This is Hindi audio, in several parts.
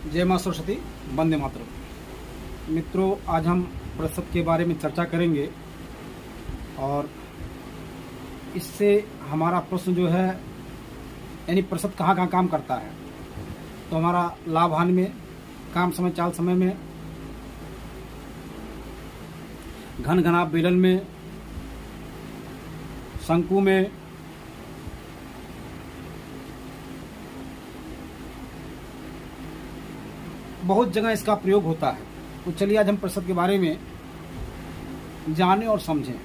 जय मां सरस्वती, वंदे मातरम। मित्रों, आज हम प्रतिशत के बारे में चर्चा करेंगे और इससे हमारा प्रश्न जो है यानी प्रतिशत कहाँ कहाँ काम करता है। तो हमारा लाभ हानि में, काम समय चाल समय में, घन घनाभ बेलन में, शंकु में, बहुत जगह इसका प्रयोग होता है। तो चलिए आज हम प्रतिशत के बारे में जानें और समझें।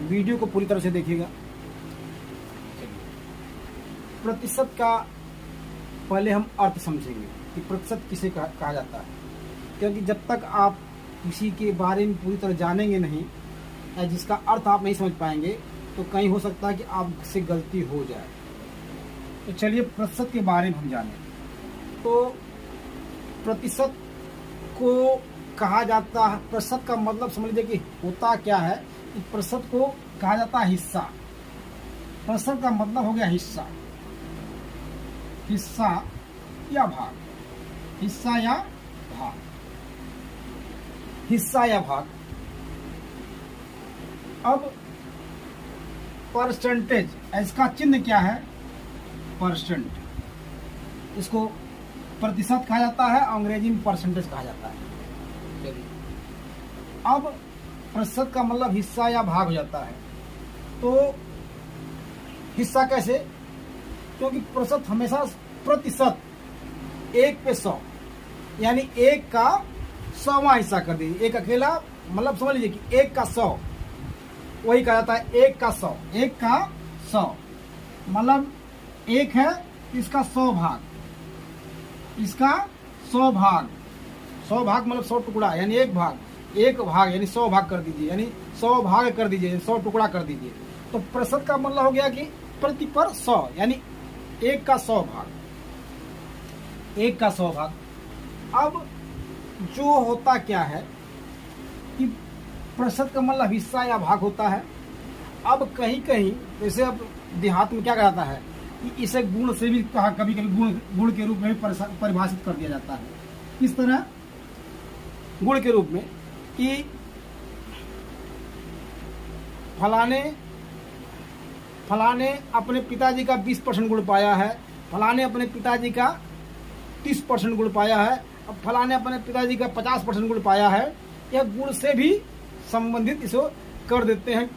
वीडियो को पूरी तरह से देखिएगा। प्रतिशत का पहले हम अर्थ समझेंगे कि प्रतिशत किसे कहा जाता है, क्योंकि जब तक आप किसी के बारे में पूरी तरह जानेंगे नहीं या जिसका अर्थ आप नहीं समझ पाएंगे तो कहीं हो सकता है कि आपसे गलती हो जाए। तो चलिए प्रतिशत के बारे में हम जानें। तो प्रतिशत को कहा जाता है, प्रतिशत का मतलब समझ लीजिए कि होता क्या है कि प्रतिशत को कहा जाता है हिस्सा। प्रतिशत का मतलब हो गया हिस्सा, हिस्सा या भाग, हिस्सा या भाग, हिस्सा या भाग। अब परसेंटेज, इसका चिन्ह क्या है? परसेंट। इसको प्रतिशत कहा जाता है, अंग्रेजी में परसेंटेज कहा जाता है। चलिए, अब प्रतिशत का मतलब हिस्सा या भाग हो जाता है। तो हिस्सा कैसे? क्योंकि प्रतिशत हमेशा प्रतिशत 1 पे 100 यानी 1 का 100वां हिस्सा कर दीजिए। एक अकेला मतलब समझ लीजिए कि 1 का 100 वही कहा जाता है 1 का 100। 1 का 100 मतलब 1 है, इसका 100 भाग, इसका 100 भाग, 100 भाग मतलब 100 टुकड़ा यानी एक भाग यानी 100 भाग कर दीजिए, यानी 100 भाग कर दीजिए, 100 टुकड़ा कर दीजिए। तो प्रतिशत का मतलब हो गया कि प्रति पर 100 यानी 1 का 100 भाग, 1 का 100 भाग। अब जो होता क्या है कि प्रतिशत का मतलब हिस्सा या भाग होता है। अब कहीं कहीं जैसे अब देहात में क्या कहता है कि इसे गुण से भी कहा, कभी कभी गुण के रूप में भी परिभाषित कर दिया जाता है। किस तरह? गुण के रूप में कि फलाने अपने पिताजी का 20% गुण पाया है, फलाने अपने पिताजी का 30% गुण पाया है, अब फलाने अपने पिताजी का 50% गुण पाया है। यह गुण से भी संबंधित इसको कर देते हैं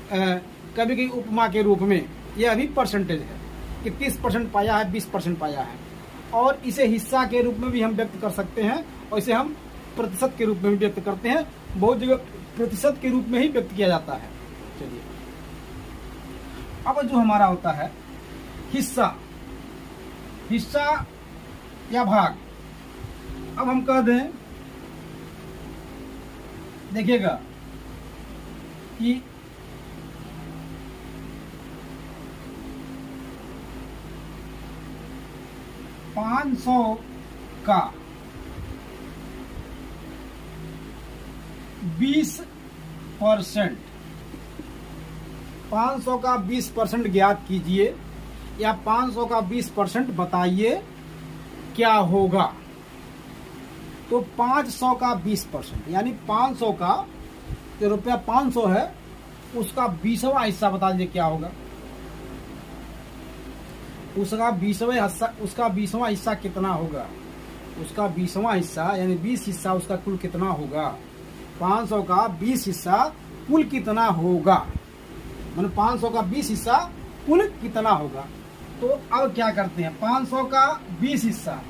कभी कभी उपमा के रूप में। यह भी परसेंटेज है कि 30% पाया है, 20% पाया है। और इसे हिस्सा के रूप में भी हम व्यक्त कर सकते हैं और इसे हम प्रतिशत के रूप में भी व्यक्त करते हैं। बहुत जगह प्रतिशत के रूप में ही व्यक्त किया जाता है। चलिए, अब जो हमारा होता है हिस्सा, हिस्सा या भाग। अब हम कह दें, देखिएगा कि 500 का 20%, 500 का 20% ज्ञात कीजिए या 500 का 20% बताइए क्या होगा। तो 500 का 20% यानी 500 का जो रुपया 500 है उसका 20वां हिस्सा बता दीजिए क्या होगा। उसका 20वां हिस्सा कितना होगा? उसका 20वां हिस्सा यानी 20 हिस्सा उसका कुल कितना होगा? 500 का 20 हिस्सा कुल कितना होगा? मतलब 500 का 20 हिस्सा कुल कितना होगा? तो अब क्या करते हैं? 500 का 20 हिस्सा,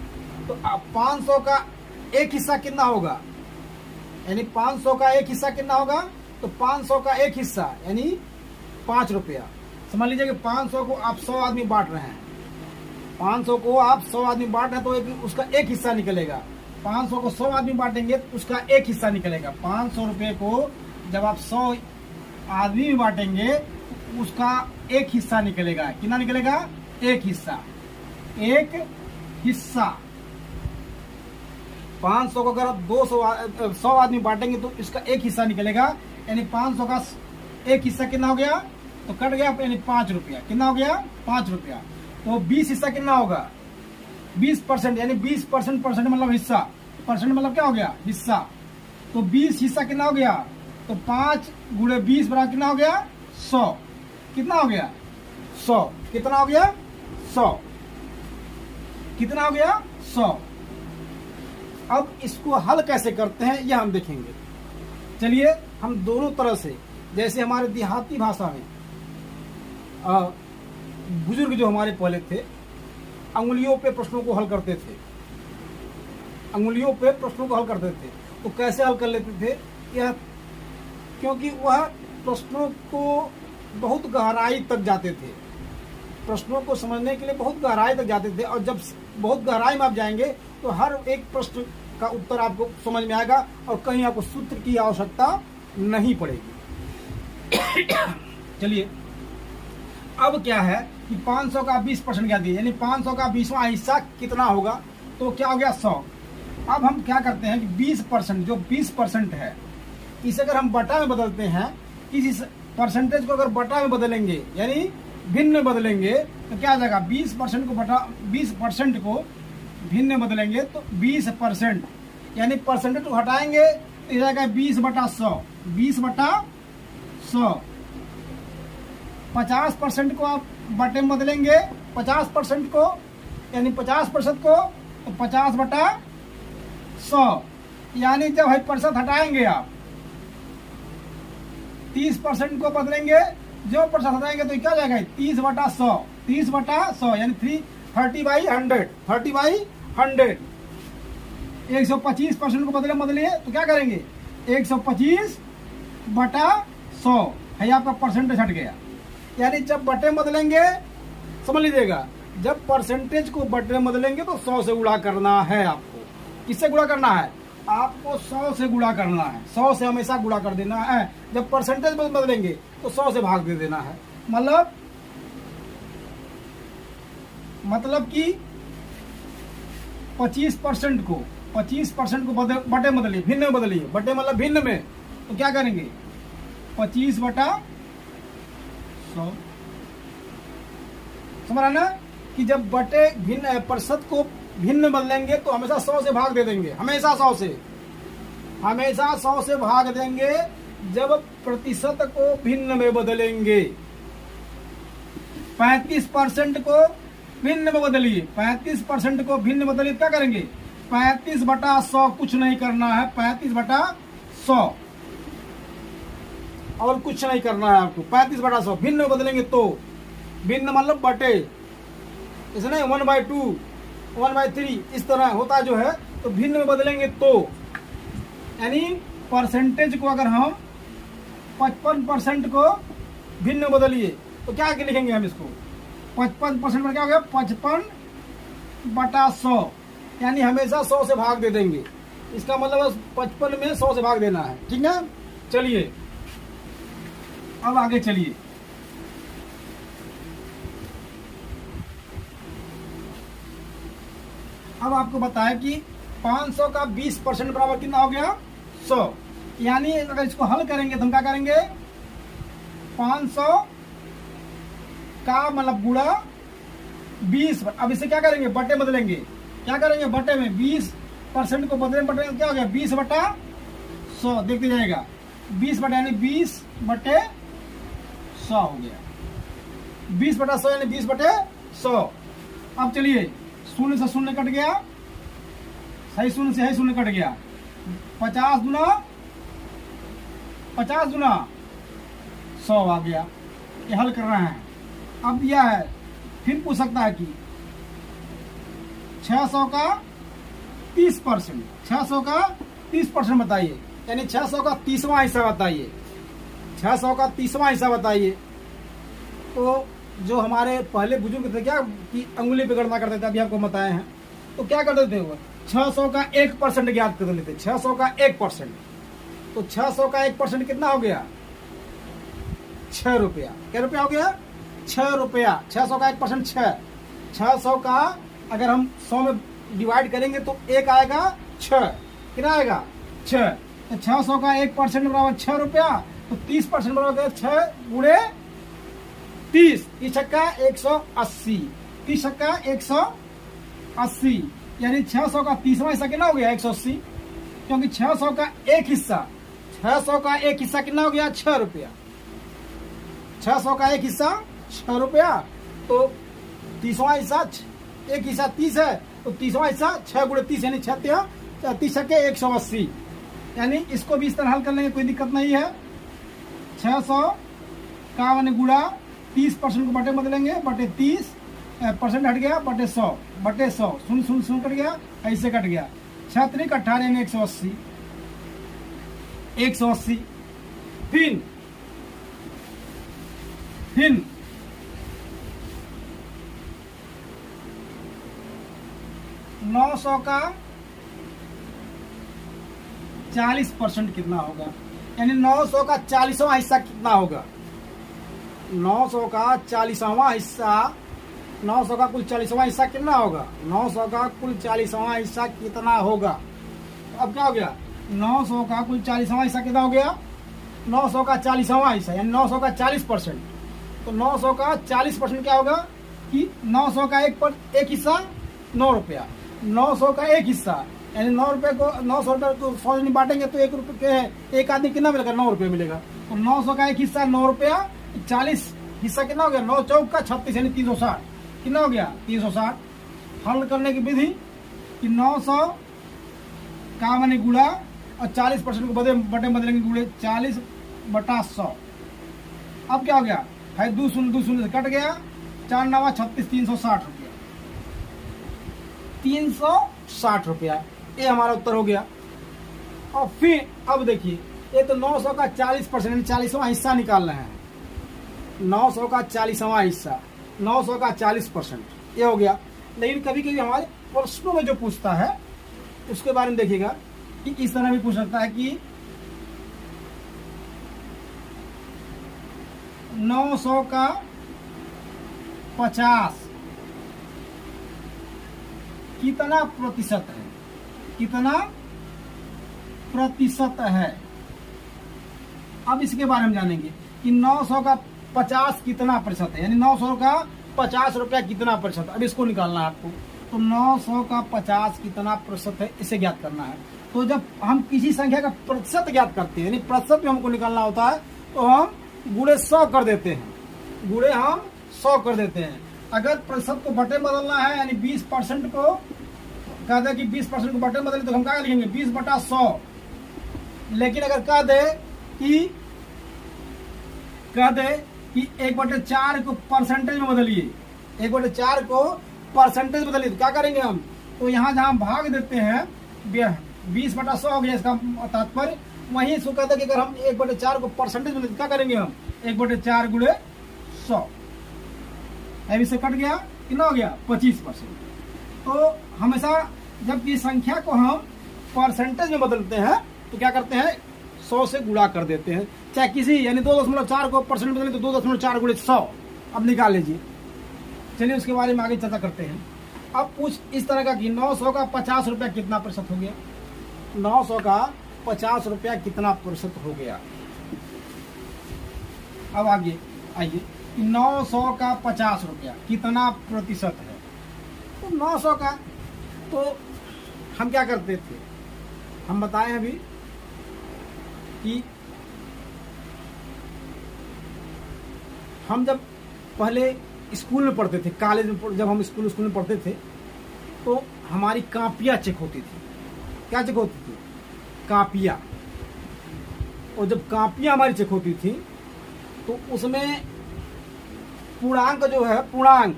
तो अब 500 का एक हिस्सा कितना होगा? यानी 500 का एक हिस्सा कितना होगा? तो 500 का एक हिस्सा यानी 5 रुपया। समझ लीजिए कि 500 को आप 100 आदमी बांट रहे हैं, 500 को आप 100 आदमी बांट रहे हैं तो उसका एक हिस्सा निकलेगा। 500 को 100 आदमी बांटेंगे तो उसका एक हिस्सा निकलेगा। 500 रुपये को जब आप 100 आदमी में बांटेंगे तो उसका एक हिस्सा निकलेगा। कितना निकलेगा? एक हिस्सा, एक हिस्सा। 500 को अगर आप 100 आदमी बांटेंगे तो इसका एक हिस्सा निकलेगा। यानी 500 का एक हिस्सा कितना हो गया? तो कट गया यानी 5 रुपया। कितना हो गया? 5 रुपया। तो 20 हिस्सा कितना होगा? 20% यानी 20% परसेंट मतलब हिस्सा, परसेंट मतलब क्या हो गया, हिस्सा। तो 20 हिस्सा कितना हो गया, तो 5 गुणे 20 बराबर कितना हो गया, 100। कितना हो गया, 100। कितना हो गया, 100। कितना हो गया, 100। अब इसको हल कैसे करते हैं यह हम देखेंगे। चलिए हम दोनों तरह से, जैसे हमारे देहाती भाषा में बुजुर्ग जो हमारे पहले थे अंगुलियों पे प्रश्नों को हल करते थे, अंगुलियों पे प्रश्नों को हल करते थे। तो कैसे हल कर लेते थे, यह क्योंकि वह प्रश्नों को बहुत गहराई तक जाते थे, प्रश्नों को समझने के लिए बहुत गहराई तक जाते थे। और जब बहुत गहराई में आप जाएंगे तो हर एक प्रश्न का उत्तर आपको समझ में आएगा और कहीं आपको सूत्र की आवश्यकता नहीं पड़ेगी। चलिए अब क्या है कि 500 का 20% क्या दिया, यानी 500 का 20वां हिस्सा कितना होगा, तो क्या हो गया, 100। अब हम क्या करते हैं कि 20%, जो 20% है, इसे अगर हम बटा में बदलते हैं, इस परसेंटेज को अगर बटा में बदलेंगे यानी भिन्न में बदलेंगे तो क्या आ जाएगा, 20% को बटा 20% को भिन्न में बदलेंगे तो 20%, यानी परसेंटेज को हटाएंगे तो जाएगा 20/100, 20/100। 50% को आप बटे में बदलेंगे, 50% को यानी 50% को तो 50/100, यानी जब है प्रतिशत हटाएंगे आप 30% को बदलेंगे, जो प्रतिशत हटाएंगे तो क्या जाएगा, 30/100, 30/100 यानी 30/100, 30/100। 125% को बदलिए तो क्या करेंगे, 125/100 है, आपका परसेंटेज हट गया। यानी जब बटे में बदलेंगे, समझ लीजिएगा, जब परसेंटेज को बटे में बदलेंगे तो 100 से गुणा करना है आपको। किससे गुणा करना है, आपको 100 से गुणा करना है, 100 से हमेशा गुणा कर देना है। जब परसेंटेज बदलेंगे तो 100 से भाग दे देना है। मतलब कि 25% को बटे में बदलिए, भिन्न में बदलिए, बटे मतलब भिन्न में, तो क्या करेंगे, 25/100। समझ रहा ना कि जब बटे भिन्न प्रतिशत को भिन्न में बदलेंगे तो हमेशा 100 से भाग दे देंगे, हमेशा 100 से भाग देंगे। जब प्रतिशत को भिन्न में बदलेंगे, 35% को भिन्न में बदलिए, 35% को भिन्न बदलिए, क्या करेंगे, 35/100, कुछ नहीं करना है, 35/100 और कुछ नहीं करना है आपको। 35/100 भिन्न में बदलेंगे तो, भिन्न मतलब बटे, ऐसे नहीं 1/2, 1/3 इस तरह होता जो है, तो भिन्न में बदलेंगे तो, यानी परसेंटेज को अगर हम 55% को भिन्न में बदलिए तो क्या लिखेंगे हम इसको, 55% में क्या हो गया, 55/100, यानी हमेशा 100 से भाग दे देंगे। इसका मतलब 55 में 100 से भाग देना है, ठीक ना। चलिए अब आगे चलिए, अब आपको बताया कि 500 का 20% बराबर कितना हो गया, 100। यानी अगर इसको हल करेंगे तो हम क्या करेंगे, 500 का मतलब गुणा 20। अब इसे क्या करेंगे, बटे बदलेंगे, क्या करेंगे, बटे में 20% को बदले, बटे में क्या हो गया, 20/100, देखते जाएगा, 20 बटे यानी 20/100 हो गया, 20/100 यानी 20/100। अब चलिए, शून्य से शून्य कट गया, सही शून्य से सही शून्य कट गया, 50 गुना 100 आ गया। ये हल कर रहे हैं। अब यह है, फिर पूछ सकता है कि 600 का 30%, 600 का 30% बताइए, यानी 600 का 30वां हिस्सा बताइए, 600 का 30वां हिस्सा बताइए। तो जो हमारे पहले बुजुर्ग थे क्या कि अंगुली पे गणना करते थे, अभी आपको बताए हैं, तो क्या करते थे वो 600 का 1% ज्ञात कर लेते, 600 का 1%। तो 600 का 1% कितना हो गया, 6 रुपया। क्या रुपया हो गया, 6 रुपया। 600 का 1% 6, 600 का अगर हम 100 में डिवाइड करेंगे तो 1 आएगा 6, कितना आएगा 6। तो 600 का 1% बराबर 6 रुपया, तो 30% बराबर 6 गुणे 30, 30 छक्का 180, 30 छक्का 80, यानी 600 का 30वां हिस्सा कितना हो गया 180, क्योंकि 600 का एक हिस्सा 600 का एक हिस्सा कितना हो गया 6 रुपया। 600 का एक हिस्सा 6 रुपया, तो 30वां हिस्सा एक हिस्सा 30 है, तो 30वां हिस्सा 6 गुणे 30 यानी 30 के 180, यानी इसको भी इस तरह हल कर लेंगे, कोई दिक्कत नहीं है। 600 का मैंने गुणा 30% को बटे बदलेंगे, बटे 30% हट गया, बटे 100 शून्य कट गया, ऐसे कट गया। 6 3 18 यानी 180। फिर 900 का 40% कितना होगा, यानी 900 का 40वां हिस्सा कितना होगा। 900 का 40वां हिस्सा, 900 का कुल 40वां हिस्सा कितना होगा, 900 का कुल 40वां हिस्सा कितना होगा। तो अब क्या हो गया, 900 का कुल 40वां हिस्सा कितना हो गया, 900 का 40वां हिस्सा यानी 900 का 40%। तो 900 का 40% क्या होगा कि 900 का एक हिस्सा 9 रुपया, 900 का एक हिस्सा यानी 9 रुपये को 900 रुपये को 100 नहीं बांटेंगे तो 1 रुपये एक आदमी कितना मिलेगा, 9 रुपये मिलेगा। तो 900 का एक हिस्सा 9 रुपया, 40 हिस्सा कितना हो गया, 9 चौक का 36 यानी 360, कितना हो गया 360। हल करने की विधि कि 900 का मैंने गुणा और 40% को बटे बदलेंगे गुणे 40 बटा 100। अब क्या हो गया है, 2 शून्य से कट गया, 4 9 36 360 रुपया, 360 रुपया, ये हमारा उत्तर हो गया। और फिर अब देखिए, ये तो 900 का 40% 40वां हिस्सा निकालना है। 900 का 40वां हिस्सा, 900 का 40% ये हो गया। लेकिन कभी कभी हमारे प्रश्नों में जो पूछता है उसके बारे में देखिएगा कि इस तरह भी पूछ सकता है कि 900 का 50 कितना प्रतिशत है, कितना प्रतिशत है। अब इसके बारे में जानेंगे कि 900 का 50 कितना प्रतिशत है, यानी 900 का 50 रुपया कितना प्रतिशत। अब इसको निकालना है आपको। तो 900 का 50 कितना प्रतिशत है, इसे ज्ञात करना है। तो जब हम किसी संख्या का प्रतिशत ज्ञात करते हैं, यानी प्रतिशत में हमको निकालना होता है, तो हम गुणे 100 कर देते हैं, गुणे हम 100 कर देते हैं। अगर प्रतिशत को बटे बदलना है, यानी 20% को कहते हैं कि 20% को बटे बदले, तो हम क्या लिखेंगे 20 बटा 100। लेकिन अगर कह दे कि 1/4 को परसेंटेज में बदलिए, 1/4 को परसेंटेज बदलिए, तो क्या करेंगे हम, तो यहाँ जहाँ भाग देते हैं 20 बटा 100 हो गया, इसका तात्पर्य वहीं से कहते हैं कि अगर हम 1/4 को परसेंटेज में क्या करेंगे हम 1/4 गुणे 100, अब इससे कट गया, कितना हो गया 25%। तो हमेशा जब किसी संख्या को हम परसेंटेज में बदलते हैं तो क्या करते हैं 100 से गुणा कर देते हैं, चाहे किसी यानी 2.4 को परसेंट बदलें तो 2.4 गुणे 100। अब निकाल लीजिए, चलिए उसके बारे में आगे चर्चा करते हैं। अब पूछ इस तरह का कि 900 का 50 रुपया कितना प्रतिशत हो गया, 900 का 50 रुपया कितना प्रतिशत हो गया। अब आगे आइए, 900 का 50 रुपया कितना प्रतिशत है। तो 900 का, तो हम क्या करते थे, हम बताएं अभी कि हम जब पहले स्कूल में पढ़ते थे, कॉलेज में जब हम स्कूल में पढ़ते थे, तो हमारी कापियाँ चेक होती थी। क्या चेक होती थी, कापियाँ। और जब कापियाँ हमारी चेक होती थी तो उसमें पूर्णांक जो है, पूर्णांक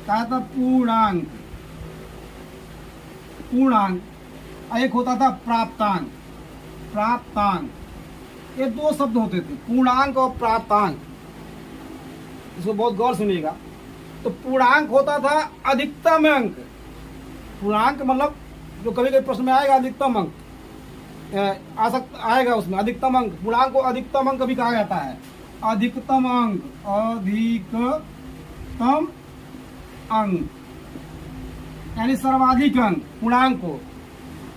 क्या था, पूर्णांक, एक होता था प्राप्तांक। ये दो शब्द होते थे, पूर्णांक और प्राप्तांक। इसको बहुत गौर सुनिएगा। तो पूर्णांक होता था अधिकतम अंक, पूर्णांक मतलब जो कभी कभी प्रश्न में आएगा अधिकतम अंक आएगा, उसमें अधिकतम अंक, पूर्णांक को अधिकतम अंक भी कहा जाता है। अधिकतम अंक यानी सर्वाधिक अंक पूर्णांक को।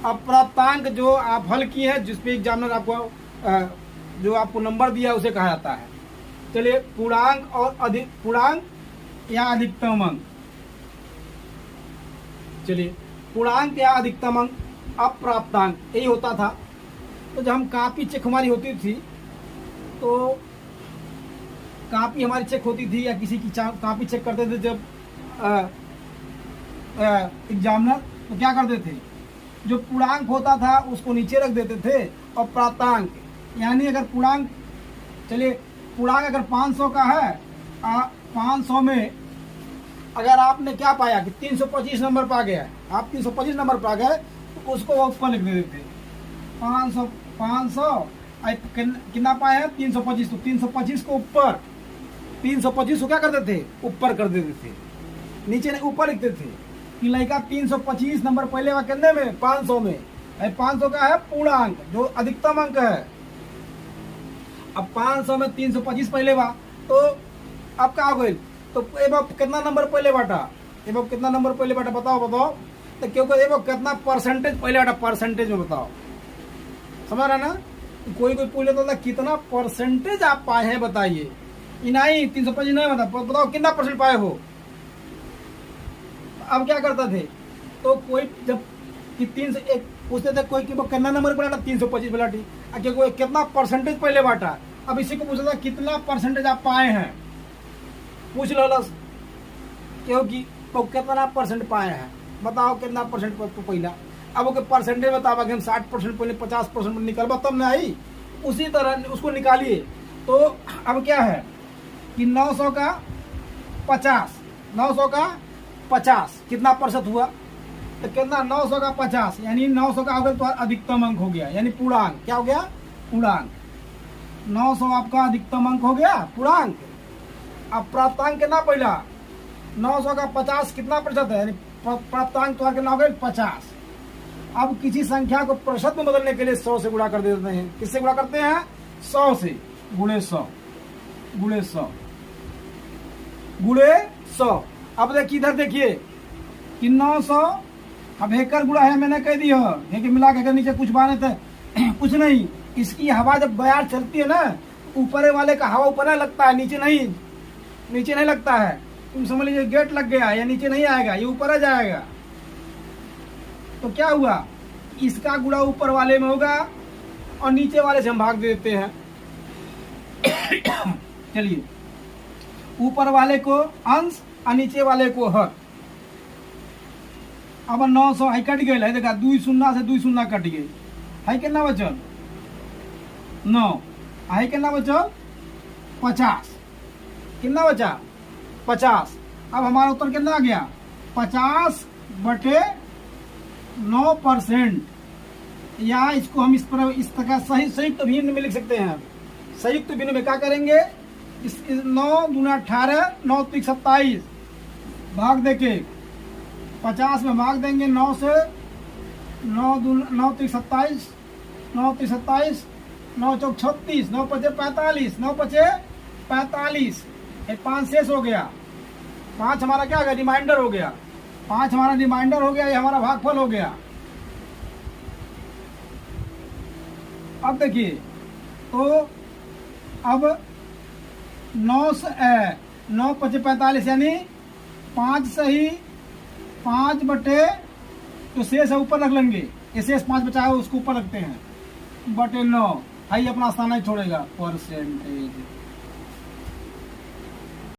अब प्राप्तांक जो आप हल किए हैं, जिसपे एग्जामिनर आपको जो आपको नंबर दिया है उसे कहा जाता है। चलिए, पूर्णांक और पूर्णांक या अधिकतम अंक, चलिए, पूर्णांक या अधिकतम अंक, अप्राप्तांक, यही होता था। तो जब हम कॉपी चेक हमारी होती थी, तो कॉपी हमारी चेक होती थी या किसी की कॉपी चेक करते थे जब एग्जामिनर, तो क्या करते थे, जो पूर्णांक होता था उसको नीचे रख देते थे, और प्राप्तांक यानी अगर पूर्णांक, चलिए पूर्णांक अगर 500 का है, 500 में अगर आपने क्या पाया कि 325 नंबर पा गया, आप 325 नंबर पा गए, तो उसको वो ऊपर लिख देते थे 500 कितना पाए हैं 325, तो 325 को ऊपर, 325 को क्या करते थे, ऊपर कर देते थे, नीचे नहीं ऊपर लिखते थे कि लड़का 325 नंबर पहले हुआ कितने में, 500 में। 500 का है पूर्णांक जो अधिकतम अंक है। अब 500 में 325 पहले हुआ, तो अब क्या हो गई, तो कितना नंबर पहले बांटा, कितना नंबर पहले बांटा, बताओ तो क्योंकि कितना परसेंटेज पहले बांटा, परसेंटेज में बताओ, समझ रहा ना। कोई पूछ लेता था कितना परसेंटेज आप पाए हैं बताइए, नहीं 325 नहीं बताओ कितना परसेंट पाए हो। अब क्या करता थे, तो कोई जब कि 301 पूछते थे कोई कि वो कितना नंबर पड़ा, 325 बोला ठीक, कोई कितना परसेंटेज पहले बांटा। अब इसी को पूछता था कितना परसेंटेज आप पाए हैं, पूछ लो क्योंकि वो कितना परसेंट पाए हैं, बताओ कितना परसेंट पहला। अब वो परसेंटेज बताओ, हम 60% पहले 50% निकलवा तब ना आई, उसी तरह उसको निकालिए। तो अब क्या है कि 900 का 50 कितना प्रतिशत हुआ, तो कितना 900 का 50 यानी 900 का अगर तो अधिकतम अंक हो गया, यानी पूर्णांक क्या हो गया, पूर्णांक 900 आपका अधिकतम अंक हो गया, पूर्णांक। अब प्राप्तांक कितना पहला, 900 का 50 कितना प्रतिशत है, यानी प्राप्तांक तो कितना हो गया 50। अब किसी संख्या को प्रतिशत में बदलने के लिए 100 से गुणा कर देते हैं, किससे गुणा करते हैं, 100 से, गुणे 100। अब देखिए इधर देखिए कि 900, अब हेकर गुणा है, मैंने कह दिया है कि मिला के नीचे कुछ बाने थे कुछ नहीं, इसकी हवा जब बयार चलती है ना, ऊपर वाले का हवा ऊपर लगता है, नीचे नहीं लगता है। तुम समझ लीजिए गेट लग गया, या नीचे नहीं आएगा, ये ऊपर आ जाएगा। तो क्या हुआ, इसका गुणा ऊपर वाले में होगा और नीचे वाले से हम भाग देते हैं। चलिए, ऊपर वाले को अंश और नीचे वाले को हर। अब 900 है कट गए, देखा 2 शून्य से 2 शून्य कट गए, है कितना बचल 9, है कितना बचल 50, कितना बचा 50। अब हमारा उत्तर कितना आ गया 50/9%, या इसको हम इस तरह संयुक्त भिन्न में लिख सकते हैं। संयुक्त भिन्न में क्या करेंगे, 9 दूना 18, 9 3 27 भाग देके 50 में भाग देंगे 9 से, 9 3 27, 9 3 27, 9 4 36, 9 5 45, 9 5 45, 5 शेष हो गया, 5 हमारा क्या हो गया, रिमाइंडर हो गया, 5 हमारा रिमाइंडर हो गया, ये हमारा भागफल हो गया। अब देखिए, तो अब 9 5 45 यानी 5 सही 5/, तो शेष है ऊपर रख लेंगे, ये शेष 5 बचा है उसको ऊपर रखते हैं, /9, हाई अपना स्थान नहीं छोड़ेगा, परसेंटेज।